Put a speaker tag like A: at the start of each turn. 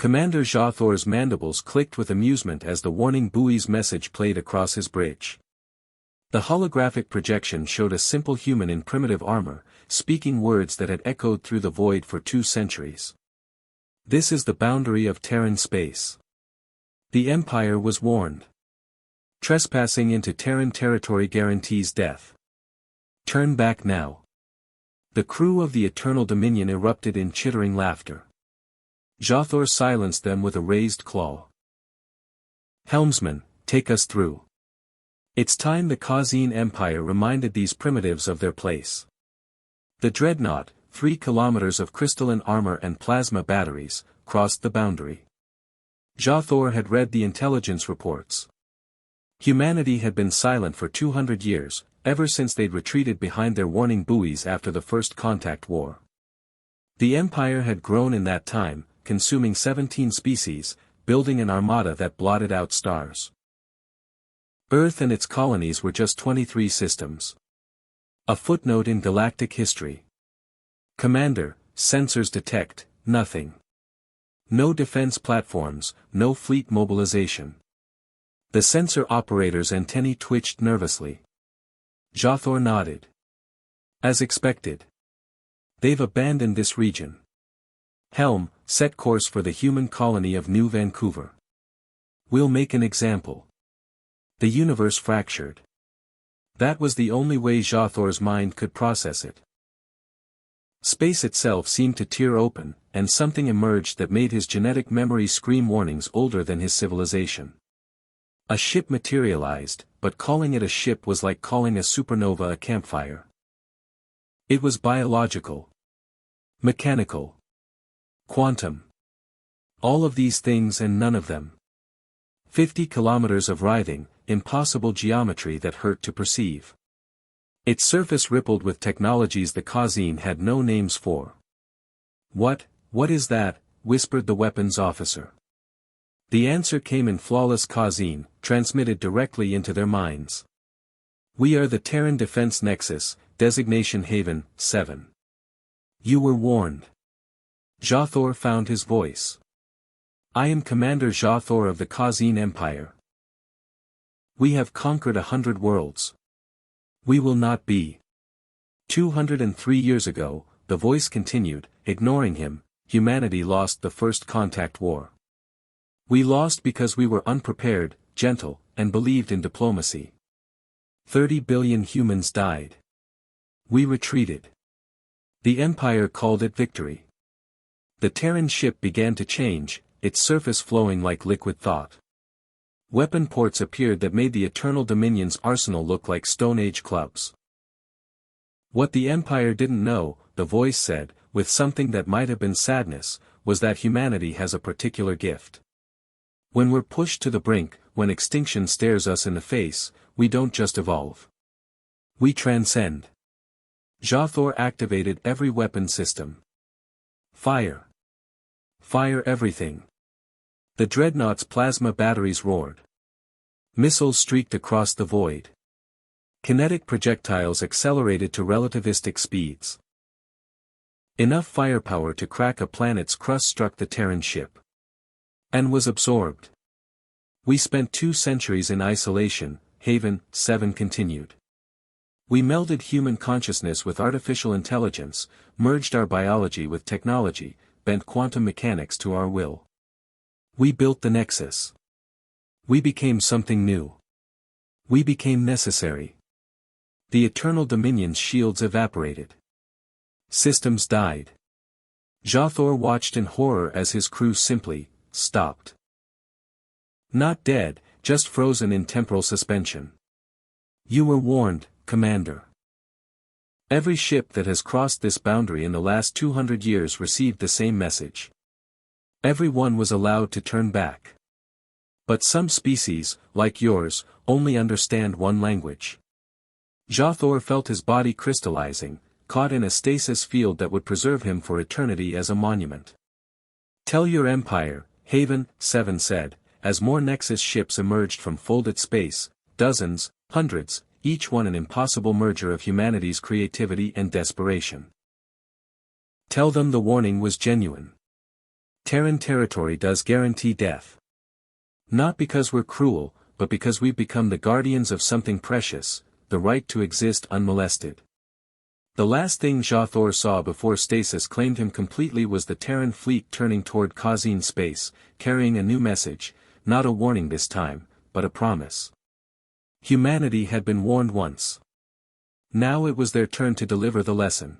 A: Commander Jathor's mandibles clicked with amusement as the warning buoy's message played across his bridge. The holographic projection showed a simple human in primitive armor, speaking words that had echoed through the void for 2 centuries. This is the boundary of Terran space. The Empire was warned. Trespassing into Terran territory guarantees death. Turn back now. The crew of the Eternal Dominion erupted in chittering laughter. Jathor silenced them with a raised claw. Helmsman, take us through. It's time the Khazin Empire reminded these primitives of their place. The dreadnought, 3 kilometers of crystalline armor and plasma batteries, crossed the boundary. Jathor had read the intelligence reports. Humanity had been silent for 200 years, ever since they'd retreated behind their warning buoys after the First Contact War. The Empire had grown in that time, consuming 17 species, building an armada that blotted out stars. Earth and its colonies were just 23 systems. A footnote in galactic history. Commander, sensors detect nothing. No defense platforms, no fleet mobilization. The sensor operator's antennae twitched nervously. Jathor nodded. As expected. They've abandoned this region. Helm, set course for the human colony of New Vancouver. We'll make an example. The universe fractured. That was the only way Jathor's mind could process it. Space itself seemed to tear open, and something emerged that made his genetic memory scream warnings older than his civilization. A ship materialized, but calling it a ship was like calling a supernova a campfire. It was biological. Mechanical. Quantum. All of these things and none of them. 50 kilometers of writhing, impossible geometry that hurt to perceive. Its surface rippled with technologies the Khazin had no names for. What is that?" whispered the weapons officer. The answer came in flawless Khazin, transmitted directly into their minds. "We are the Terran Defense Nexus, designation Haven, 7. You were warned." Jathor found his voice. "I am Commander Jathor of the Khazin Empire. We have conquered 100 worlds. We will not be." 203 years ago, the voice continued, ignoring him, humanity lost the First Contact War. We lost because we were unprepared, gentle, and believed in diplomacy. 30 billion humans died. We retreated. The Empire called it victory. The Terran ship began to change, its surface flowing like liquid thought. Weapon ports appeared that made the Eternal Dominion's arsenal look like Stone Age clubs. What the Empire didn't know, the voice said, with something that might have been sadness, was that humanity has a particular gift. When we're pushed to the brink, when extinction stares us in the face, we don't just evolve. We transcend. Jathor activated every weapon system. Fire. Fire everything. The dreadnought's plasma batteries roared. Missiles streaked across the void. Kinetic projectiles accelerated to relativistic speeds. Enough firepower to crack a planet's crust struck the Terran ship. And was absorbed. We spent 2 centuries in isolation, Haven, 7 continued. We melded human consciousness with artificial intelligence, merged our biology with technology, bent quantum mechanics to our will. We built the Nexus. We became something new. We became necessary. The Eternal Dominion's shields evaporated. Systems died. Jathor watched in horror as his crew simply stopped. Not dead, just frozen in temporal suspension. You were warned, Commander. Every ship that has crossed this boundary in the last 200 years received the same message. Everyone was allowed to turn back. But some species, like yours, only understand one language. Jathor felt his body crystallizing, caught in a stasis field that would preserve him for eternity as a monument. Tell your empire, Haven, 7 said, as more Nexus ships emerged from folded space, dozens, hundreds, each one an impossible merger of humanity's creativity and desperation. Tell them the warning was genuine. Terran territory does guarantee death. Not because we're cruel, but because we've become the guardians of something precious, the right to exist unmolested. The last thing Jathor saw before stasis claimed him completely was the Terran fleet turning toward Kazin space, carrying a new message, not a warning this time, but a promise. Humanity had been warned once. Now it was their turn to deliver the lesson.